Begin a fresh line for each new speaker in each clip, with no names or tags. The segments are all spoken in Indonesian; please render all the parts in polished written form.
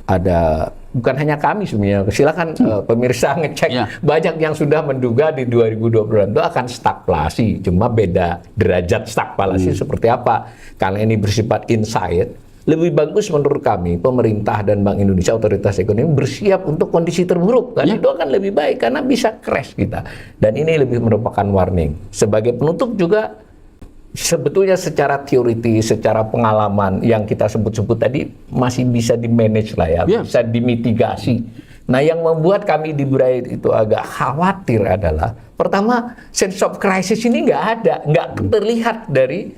ada bukan hanya kami sebenarnya, silakan pemirsa ngecek banyak yang sudah menduga di 2020 itu akan stagflasi, cuma beda derajat stagflasi seperti apa. Karena ini bersifat insight, lebih bagus menurut kami pemerintah dan Bank Indonesia, otoritas ekonomi bersiap untuk kondisi terburuk, dan itu akan lebih baik karena bisa crash kita. Dan ini lebih merupakan warning. Sebagai penutup juga, sebetulnya secara teoritis, secara pengalaman yang kita sebut-sebut tadi masih bisa di-manage lah ya, bisa dimitigasi. Nah, yang membuat kami di Bright itu agak khawatir adalah, pertama, sense of crisis ini nggak ada, nggak terlihat dari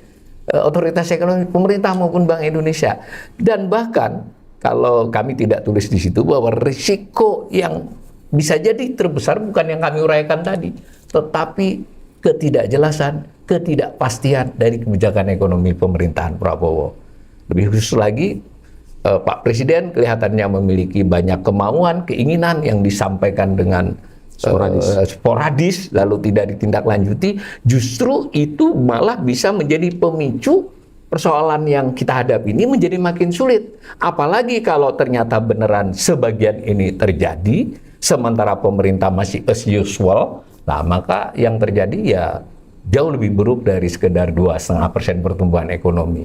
otoritas ekonomi, pemerintah maupun Bank Indonesia. Dan bahkan, kalau kami tidak tulis di situ bahwa risiko yang bisa jadi terbesar bukan yang kami uraikan tadi, tetapi ketidakjelasan, ketidakpastian dari kebijakan ekonomi pemerintahan Prabowo. Lebih khusus lagi, Pak Presiden kelihatannya memiliki banyak kemauan, keinginan yang disampaikan dengan sporadis, lalu tidak ditindaklanjuti. Justru itu malah bisa menjadi pemicu persoalan yang kita hadapi ini menjadi makin sulit. Apalagi kalau ternyata beneran sebagian ini terjadi, sementara pemerintah masih as usual, nah maka yang terjadi ya jauh lebih buruk dari sekedar 2,5% pertumbuhan ekonomi.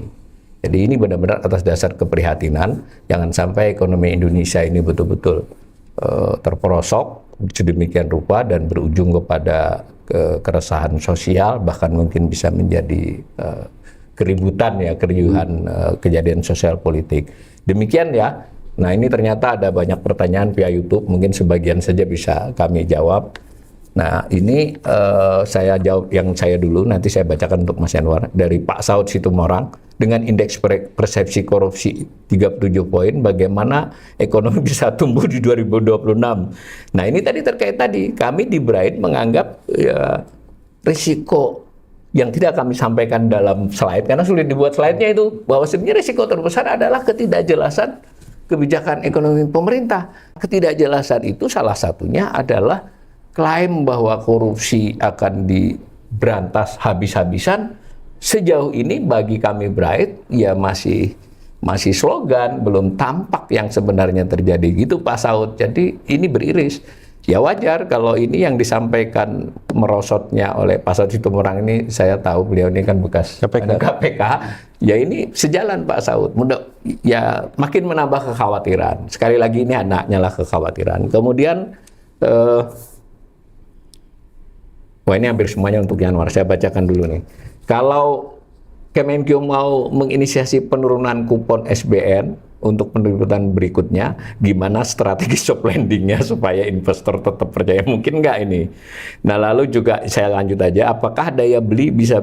Jadi ini benar-benar atas dasar keprihatinan, jangan sampai ekonomi Indonesia ini betul-betul terperosok sedemikian rupa dan berujung kepada keresahan sosial, bahkan mungkin bisa menjadi keributan ya, keriuhan kejadian sosial politik. Demikian ya. Nah, ini ternyata ada banyak pertanyaan via YouTube, mungkin sebagian saja bisa kami jawab. Nah, ini saya jawab yang saya dulu, nanti saya bacakan untuk Mas Yanwar. Dari Pak Saud Situmorang, dengan indeks persepsi korupsi 37 poin, bagaimana ekonomi bisa tumbuh di 2026. Nah, ini tadi terkait tadi, kami di Bright menganggap ya, risiko yang tidak kami sampaikan dalam slide, karena sulit dibuat slide-nya itu, bahwa sebenarnya risiko terbesar adalah ketidakjelasan kebijakan ekonomi pemerintah. Ketidakjelasan itu salah satunya adalah klaim bahwa korupsi akan diberantas habis-habisan. Sejauh ini bagi kami Bright ya masih slogan, belum tampak yang sebenarnya terjadi gitu Pak Saud. Jadi ini beriris. Ya wajar kalau ini yang disampaikan merosotnya oleh Pak Saud Situmorang ini, saya tahu beliau ini kan bekas KPK. Ya ini sejalan Pak Saud. Ya makin menambah kekhawatiran. Sekali lagi ini anaknya lah kekhawatiran. Kemudian wah ini hampir semuanya untuk Yanwar, saya bacakan dulu nih. Kalau Kemenkeu mau menginisiasi penurunan kupon SBN untuk penerbitan berikutnya, gimana strategi soft landing-nya supaya investor tetap percaya? Mungkin nggak ini. Nah lalu juga saya lanjut aja, apakah daya beli bisa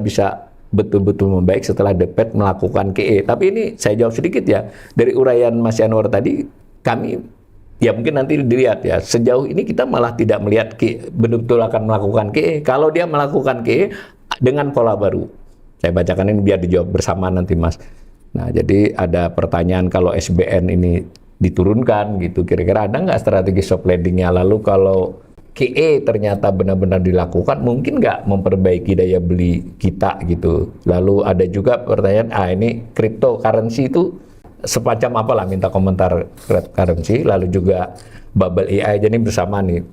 betul-betul membaik setelah The Fed melakukan QE? Tapi ini saya jawab sedikit ya, dari uraian Mas Yanwar tadi, kami ya mungkin nanti dilihat ya, sejauh ini kita malah tidak melihat betul-betul akan melakukan QE. Kalau dia melakukan QE dengan pola baru, saya bacakan ini biar dijawab bersama nanti Mas. Nah jadi ada pertanyaan, kalau SBN ini diturunkan gitu, kira-kira ada nggak strategi soft landing-nya? Lalu kalau QE ternyata benar-benar dilakukan, mungkin nggak memperbaiki daya beli kita gitu. Lalu ada juga pertanyaan, ini cryptocurrency itu semacam apalah, minta komentar currency. Lalu juga bubble AI, jadi bersama nih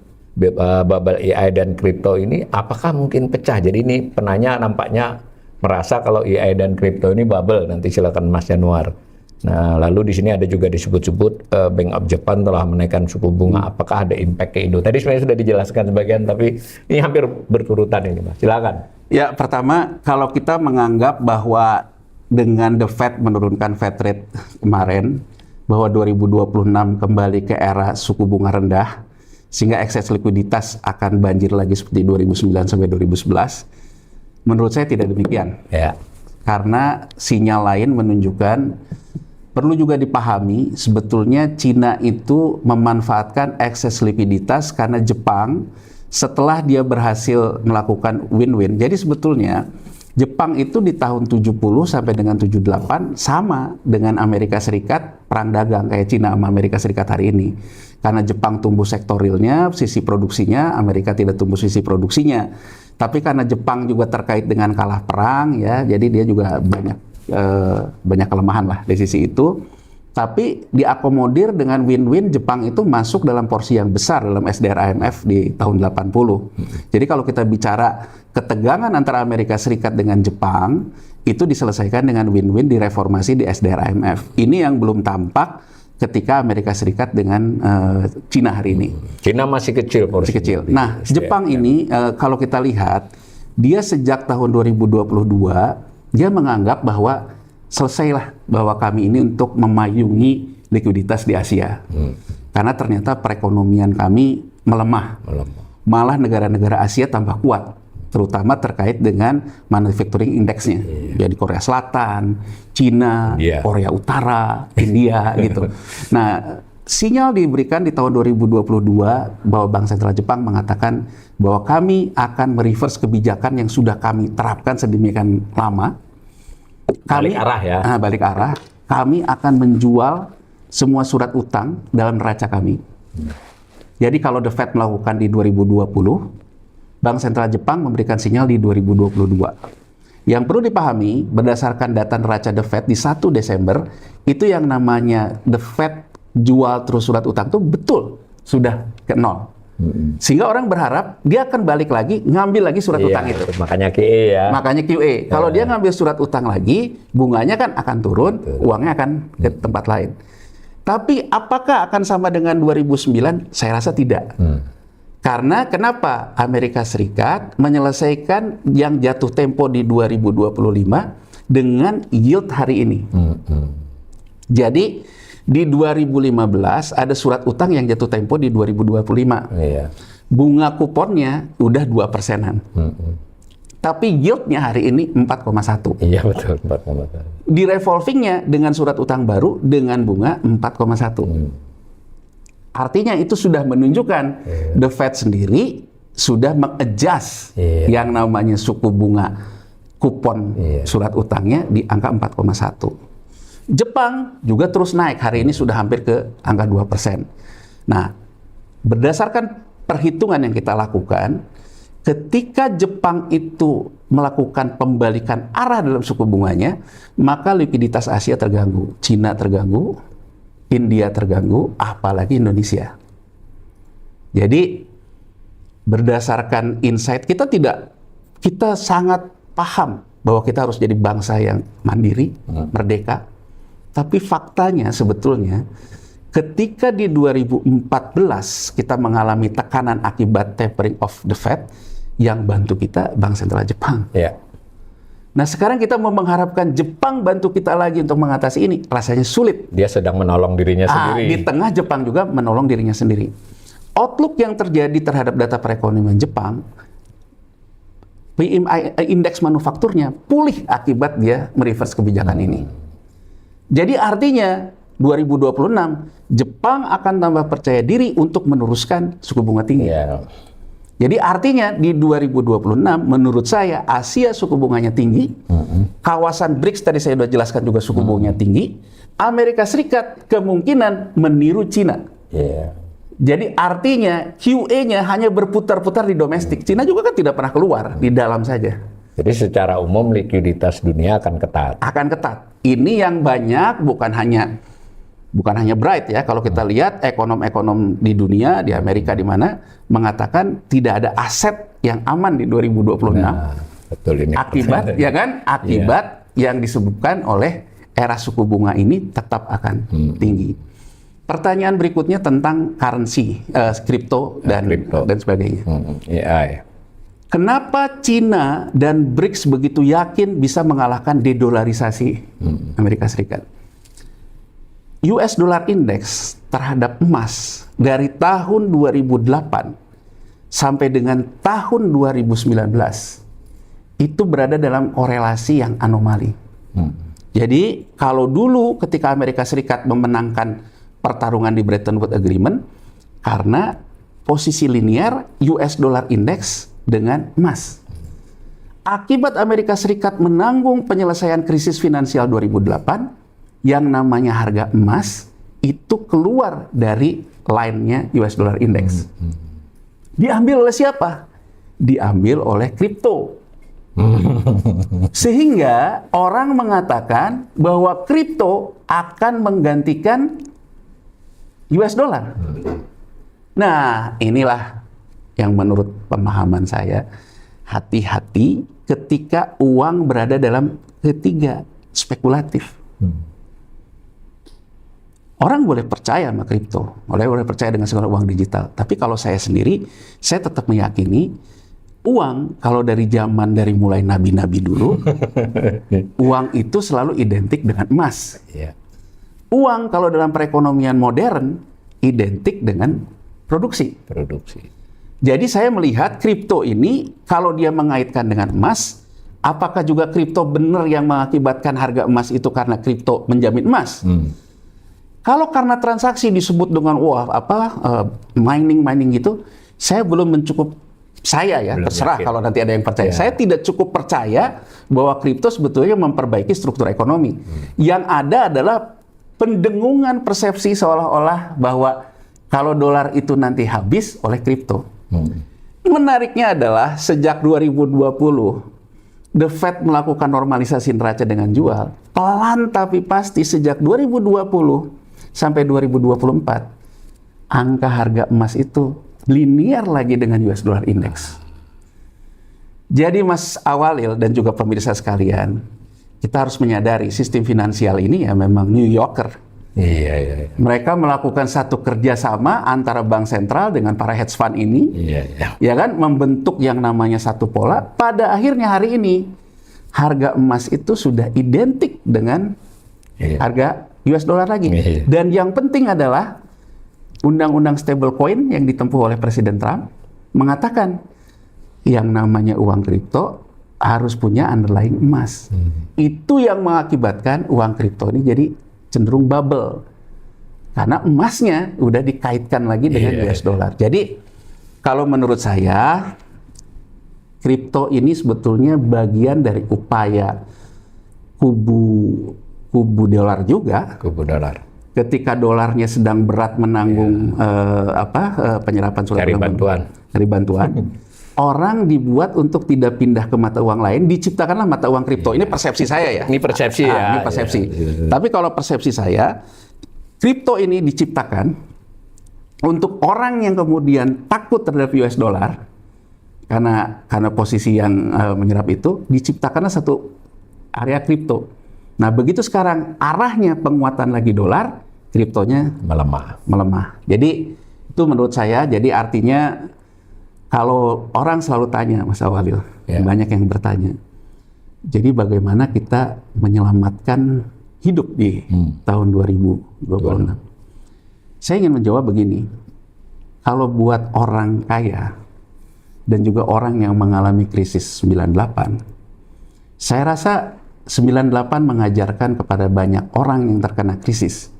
bubble AI dan kripto ini apakah mungkin pecah? Jadi ini penanya nampaknya merasa kalau AI dan kripto ini bubble. Nanti silakan Mas Yanwar. Nah lalu di sini ada juga disebut-sebut Bank of Japan telah menaikkan suku bunga. Apakah ada impact ke Indo? Tadi sebenarnya sudah dijelaskan sebagian, tapi ini hampir berturutan ini Mas. Silakan.
Ya pertama, kalau kita menganggap bahwa dengan The Fed menurunkan Fed rate kemarin, bahwa 2026 kembali ke era suku bunga rendah, sehingga ekses likuiditas akan banjir lagi seperti 2009 sampai 2011. Menurut saya tidak demikian.
Ya.
Karena sinyal lain menunjukkan, perlu juga dipahami, sebetulnya Cina itu memanfaatkan ekses likuiditas karena Jepang setelah dia berhasil melakukan win-win. Jadi sebetulnya Jepang itu di tahun 70 sampai dengan 78 sama dengan Amerika Serikat perang dagang kayak Cina sama Amerika Serikat hari ini. Karena Jepang tumbuh sektorilnya, sisi produksinya, Amerika tidak tumbuh sisi produksinya. Tapi karena Jepang juga terkait dengan kalah perang ya, jadi dia juga banyak kelemahan lah di sisi itu. Tapi diakomodir dengan win-win, Jepang itu masuk dalam porsi yang besar dalam SDR IMF di tahun 80. Jadi kalau kita bicara ketegangan antara Amerika Serikat dengan Jepang, itu diselesaikan dengan win-win di reformasi di SDR IMF. Ini yang belum tampak ketika Amerika Serikat dengan Cina hari ini.
Cina masih kecil porsi.
Masih kecil. Nah, Jepang ini kalau kita lihat, dia sejak tahun 2022, dia menganggap bahwa selesailah bahwa kami ini untuk memayungi likuiditas di Asia. Karena ternyata perekonomian kami melemah. Malah negara-negara Asia tambah kuat, terutama terkait dengan manufacturing index-nya. Jadi Korea Selatan, Cina, Korea Utara, India gitu. Nah, sinyal diberikan di tahun 2022 bahwa Bank Sentral Jepang mengatakan bahwa kami akan mereverse kebijakan yang sudah kami terapkan sedemikian lama.
Balik arah ya.
Balik arah. Kami akan menjual semua surat utang dalam neraca kami. Jadi kalau The Fed melakukan di 2020, Bank Sentral Jepang memberikan sinyal di 2022. Yang perlu dipahami, berdasarkan data neraca The Fed di 1 Desember, itu yang namanya The Fed jual terus surat utang itu betul sudah ke nol. Sehingga orang berharap dia akan balik lagi, ngambil lagi surat utang itu.
Makanya QE ya.
Makanya QE. Kalau dia ngambil surat utang lagi, bunganya kan akan turun, uangnya akan ke tempat lain. Tapi apakah akan sama dengan 2009? Saya rasa tidak. Karena kenapa Amerika Serikat menyelesaikan yang jatuh tempo di 2025 dengan yield hari ini. Jadi di 2015 ada surat utang yang jatuh tempo di 2025. Bunga kuponnya udah 2%-an. Tapi yieldnya hari ini 4,1.
Iya betul, 4,1.
Di revolvingnya dengan surat utang baru dengan bunga 4,1. Artinya itu sudah menunjukkan The Fed sendiri sudah mengadjust yang namanya suku bunga kupon surat utangnya di angka 4,1. Jepang juga terus naik, hari ini sudah hampir ke angka 2%. Nah, berdasarkan perhitungan yang kita lakukan, ketika Jepang itu melakukan pembalikan arah dalam suku bunganya, maka likuiditas Asia terganggu, Cina terganggu, India terganggu, apalagi Indonesia. Jadi, berdasarkan insight kita sangat paham bahwa kita harus jadi bangsa yang mandiri, merdeka. Tapi faktanya sebetulnya ketika di 2014 kita mengalami tekanan akibat tapering of the Fed, yang bantu kita Bank Sentral Jepang. Nah sekarang kita mau mengharapkan Jepang bantu kita lagi untuk mengatasi ini, rasanya sulit.
Dia sedang menolong dirinya sendiri.
Di tengah Jepang juga menolong dirinya sendiri. Outlook yang terjadi terhadap data perekonomian Jepang, PMI indeks manufakturnya pulih akibat dia mereverse kebijakan ini. Jadi artinya 2026 Jepang akan tambah percaya diri untuk meneruskan suku bunga tinggi. Jadi artinya di 2026 menurut saya Asia suku bunganya tinggi, kawasan BRICS tadi saya sudah jelaskan juga suku bunganya tinggi, Amerika Serikat kemungkinan meniru Cina. Jadi artinya QE-nya hanya berputar-putar di domestik. Cina juga kan tidak pernah keluar, di dalam saja.
Jadi secara umum likuiditas dunia akan ketat.
Akan ketat. Ini yang banyak bukan hanya Bright ya. Kalau kita lihat ekonom-ekonom di dunia, di Amerika di mana mengatakan tidak ada aset yang aman di 2026.
Betul ini.
Akibat ya kan? Akibat yang disebutkan oleh era suku bunga ini tetap akan tinggi. Pertanyaan berikutnya tentang currency, kripto dan sebagainya. Kenapa Cina dan BRICS begitu yakin bisa mengalahkan dedolarisasi Amerika Serikat? US Dollar Index terhadap emas dari tahun 2008 sampai dengan tahun 2019 itu berada dalam korelasi yang anomali. Jadi kalau dulu ketika Amerika Serikat memenangkan pertarungan di Bretton Woods Agreement karena posisi linear US Dollar Index dengan emas. Akibat Amerika Serikat menanggung penyelesaian krisis finansial 2008, yang namanya harga emas itu keluar dari line-nya US Dollar Index. Diambil oleh siapa? Diambil oleh kripto. Sehingga orang mengatakan bahwa kripto akan menggantikan US dollar. Nah, inilah yang menurut pemahaman saya, hati-hati ketika uang berada dalam ketiga spekulatif. Orang boleh percaya sama kripto, boleh percaya dengan segala uang digital. Tapi kalau saya sendiri, saya tetap meyakini uang kalau dari mulai nabi-nabi dulu, uang itu selalu identik dengan emas. Uang kalau dalam perekonomian modern identik dengan produksi. Jadi saya melihat kripto ini kalau dia mengaitkan dengan emas, apakah juga kripto benar yang mengakibatkan harga emas itu karena kripto menjamin emas? Kalau karena transaksi disebut dengan mining gitu, saya belum mencukup. Saya ya, terserah kalau nanti ada yang percaya. Saya tidak cukup percaya bahwa kripto sebetulnya memperbaiki struktur ekonomi. Yang ada adalah pendengungan persepsi seolah-olah bahwa kalau dolar itu nanti habis oleh kripto. Menariknya adalah sejak 2020, The Fed melakukan normalisasi neraca dengan jual. Pelan tapi pasti sejak 2020 sampai 2024, angka harga emas itu linear lagi dengan US dollar index. Jadi Mas Awalil dan juga pemirsa sekalian, kita harus menyadari sistem finansial ini ya memang New Yorker.
Iya.
Mereka melakukan satu kerjasama antara bank sentral dengan para hedge fund ini, ya kan, membentuk yang namanya satu pola. Pada akhirnya hari ini harga emas itu sudah identik dengan harga US dollar lagi. Dan yang penting adalah undang-undang stablecoin yang ditempuh oleh Presiden Trump mengatakan yang namanya uang kripto harus punya underlying emas. Itu yang mengakibatkan uang kripto ini jadi cenderung bubble. Karena emasnya udah dikaitkan lagi dengan US dollar. Jadi kalau menurut saya kripto ini sebetulnya bagian dari upaya kubu dolar juga.
Kubu dolar.
Ketika dolarnya sedang berat menanggung penyerapan surat dari bantuan, orang dibuat untuk tidak pindah ke mata uang lain, diciptakanlah mata uang kripto. Ini persepsi saya ya.
Ini persepsi ya.
Ini persepsi. Tapi kalau persepsi saya, kripto ini diciptakan untuk orang yang kemudian takut terhadap US dollar karena posisi yang menyerap itu, diciptakanlah satu area kripto. Nah, begitu sekarang arahnya penguatan lagi dolar, kriptonya melemah. Jadi itu menurut saya, jadi artinya kalau orang selalu tanya, Mas Awalil, banyak yang bertanya, jadi bagaimana kita menyelamatkan hidup di tahun 2026? Saya ingin menjawab begini, kalau buat orang kaya dan juga orang yang mengalami krisis 98, saya rasa 98 mengajarkan kepada banyak orang yang terkena krisis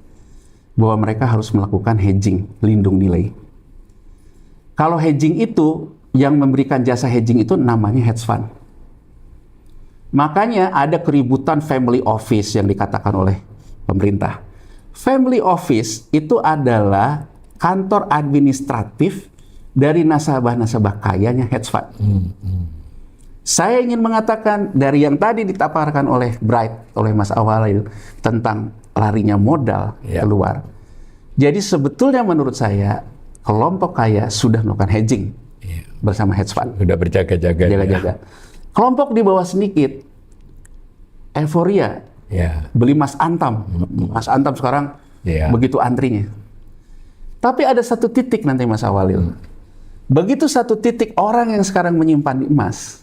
bahwa mereka harus melakukan hedging, lindung nilai. Kalau hedging itu, yang memberikan jasa hedging itu namanya hedge fund. Makanya ada keributan family office yang dikatakan oleh pemerintah. Family office itu adalah kantor administratif dari nasabah-nasabah kayanya hedge fund. Saya ingin mengatakan dari yang tadi ditaparkan oleh Bright, oleh Mas Awalil tentang larinya modal keluar. Jadi sebetulnya menurut saya kelompok kaya sudah melakukan hedging bersama hedge fund.
Sudah berjaga-jaga.
Jaga-jaga. Kelompok di bawah sedikit euforia. Beli Mas Antam. Mas Antam sekarang begitu antrinya. Tapi ada satu titik nanti Mas Awalil. Begitu satu titik orang yang sekarang menyimpan di emas,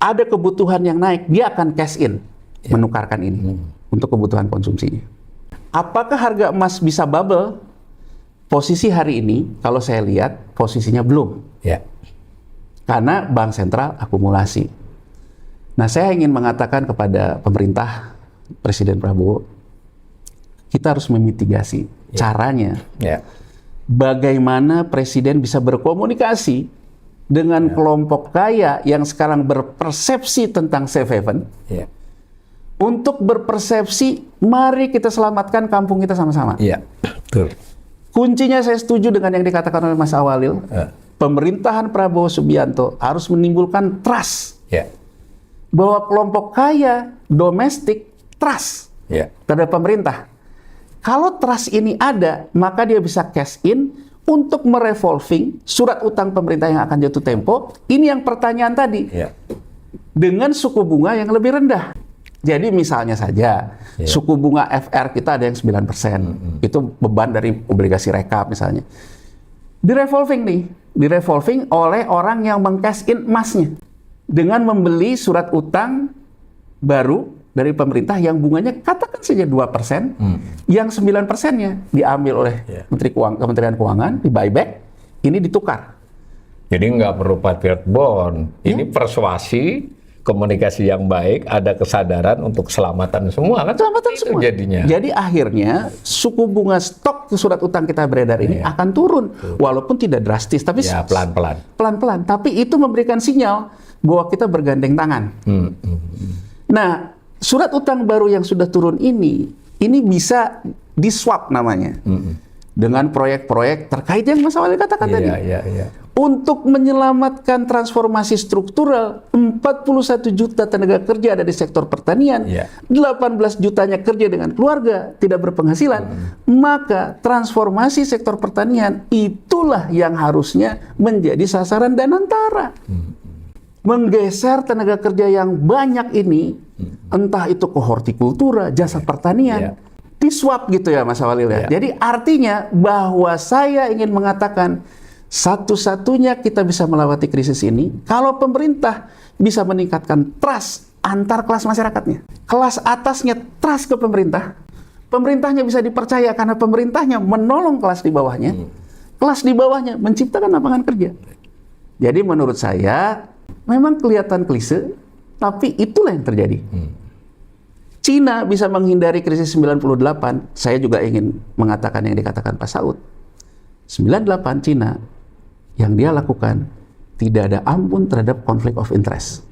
ada kebutuhan yang naik, dia akan cash in, menukarkan ini untuk kebutuhan konsumsinya. Apakah harga emas bisa bubble? Posisi hari ini, kalau saya lihat, posisinya belum. Karena bank sentral akumulasi. Nah, saya ingin mengatakan kepada pemerintah, Presiden Prabowo, kita harus memitigasi caranya. Bagaimana Presiden bisa berkomunikasi dengan kelompok kaya yang sekarang berpersepsi tentang safe haven, untuk berpersepsi, mari kita selamatkan kampung kita sama-sama.
Betul.
Kuncinya saya setuju dengan yang dikatakan oleh Mas Awalil, pemerintahan Prabowo Subianto harus menimbulkan trust
Ya.
Bahwa kelompok kaya domestik trust
Ya.
terhadap pemerintah. Kalau trust ini ada, maka dia bisa cash in untuk merevolving surat utang pemerintah yang akan jatuh tempo. Ini yang pertanyaan tadi.
Ya.
Dengan suku bunga yang lebih rendah. Jadi misalnya saja, suku bunga FR kita ada yang 9%. Itu beban dari obligasi rekap misalnya. Direvolving oleh orang yang meng-cash in emasnya. Dengan membeli surat utang baru dari pemerintah yang bunganya katakan saja 2%, yang 9%-nya diambil oleh Kementerian Keuangan, di buyback, ini ditukar.
Jadi nggak perlu patriot bond. Ini persuasi, komunikasi yang baik, ada kesadaran untuk keselamatan semua kan?
Keselamatan
itu
semua.
jadinya.
Jadi akhirnya suku bunga stok surat utang kita beredar ini akan turun, walaupun tidak drastis, tapi
Ya, pelan-pelan.
pelan-pelan. Tapi itu memberikan sinyal bahwa kita bergandeng tangan. Nah, surat utang baru yang sudah turun ini bisa di-swap namanya. Dengan proyek-proyek terkait yang Mas Walid katakan tadi.
Iya.
Untuk menyelamatkan transformasi struktural, 41 juta tenaga kerja ada di sektor pertanian, 18 jutanya kerja dengan keluarga, tidak berpenghasilan, maka transformasi sektor pertanian itulah yang harusnya menjadi sasaran Danantara. Menggeser tenaga kerja yang banyak ini, entah itu ke hortikultura, jasa pertanian, di-swap gitu ya Mas Walil ya. Jadi artinya bahwa saya ingin mengatakan satu-satunya kita bisa melewati krisis ini kalau pemerintah bisa meningkatkan trust antar kelas masyarakatnya. Kelas atasnya trust ke pemerintah, pemerintahnya bisa dipercaya karena pemerintahnya menolong kelas di bawahnya, kelas di bawahnya menciptakan lapangan kerja. Jadi menurut saya memang kelihatan klise, tapi itulah yang terjadi. Cina bisa menghindari krisis 98, saya juga ingin mengatakan yang dikatakan Pak Saud. 98 Cina yang dia lakukan tidak ada ampun terhadap konflik of interest.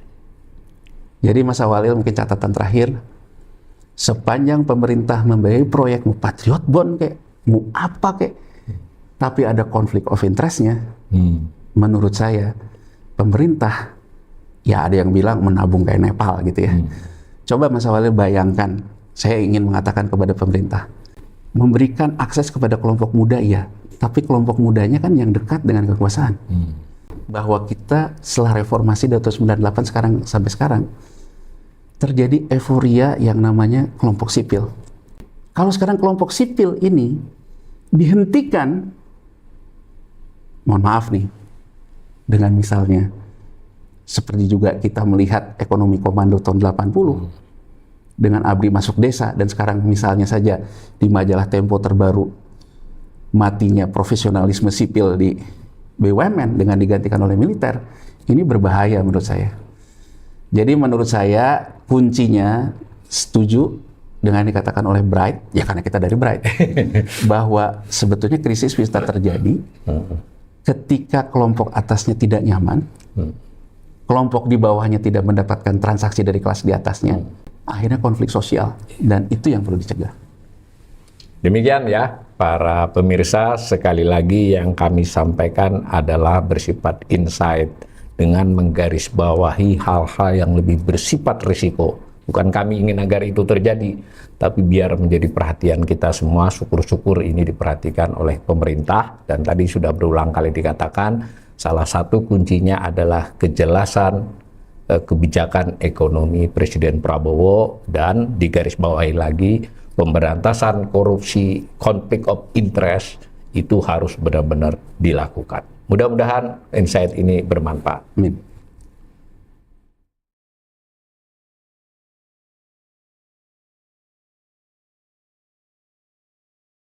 Jadi Mas Walil mungkin catatan terakhir, sepanjang pemerintah membiayai proyek mau patriot bond kayak mau apa kayak, tapi ada konflik of interestnya, menurut saya pemerintah ya ada yang bilang menabung kayak Nepal gitu ya. Coba Mas Walil bayangkan, saya ingin mengatakan kepada pemerintah, memberikan akses kepada kelompok muda ya, tapi kelompok mudanya kan yang dekat dengan kekuasaan. Bahwa kita setelah reformasi dari tahun 98 sekarang sampai sekarang terjadi euforia yang namanya kelompok sipil. Kalau sekarang kelompok sipil ini dihentikan, mohon maaf nih, dengan misalnya seperti juga kita melihat ekonomi komando tahun 80 dengan ABRI masuk desa, dan sekarang misalnya saja di majalah Tempo terbaru matinya profesionalisme sipil di BUMN dengan digantikan oleh militer, ini berbahaya menurut saya. Jadi menurut saya kuncinya, setuju dengan dikatakan oleh Bright, ya karena kita dari Bright, bahwa sebetulnya krisis bisa terjadi ketika kelompok atasnya tidak nyaman, kelompok di bawahnya tidak mendapatkan transaksi dari kelas di atasnya, akhirnya konflik sosial, dan itu yang perlu dicegah.
Demikian ya, para pemirsa, sekali lagi yang kami sampaikan adalah bersifat insight dengan menggarisbawahi hal-hal yang lebih bersifat risiko. Bukan kami ingin agar itu terjadi, tapi biar menjadi perhatian kita semua. Syukur-syukur ini diperhatikan oleh pemerintah, dan tadi sudah berulang kali dikatakan, salah satu kuncinya adalah kejelasan kebijakan ekonomi Presiden Prabowo, dan digarisbawahi lagi pemberantasan korupsi, konflik of interest itu harus benar-benar dilakukan. Mudah-mudahan insight ini bermanfaat.
Amin.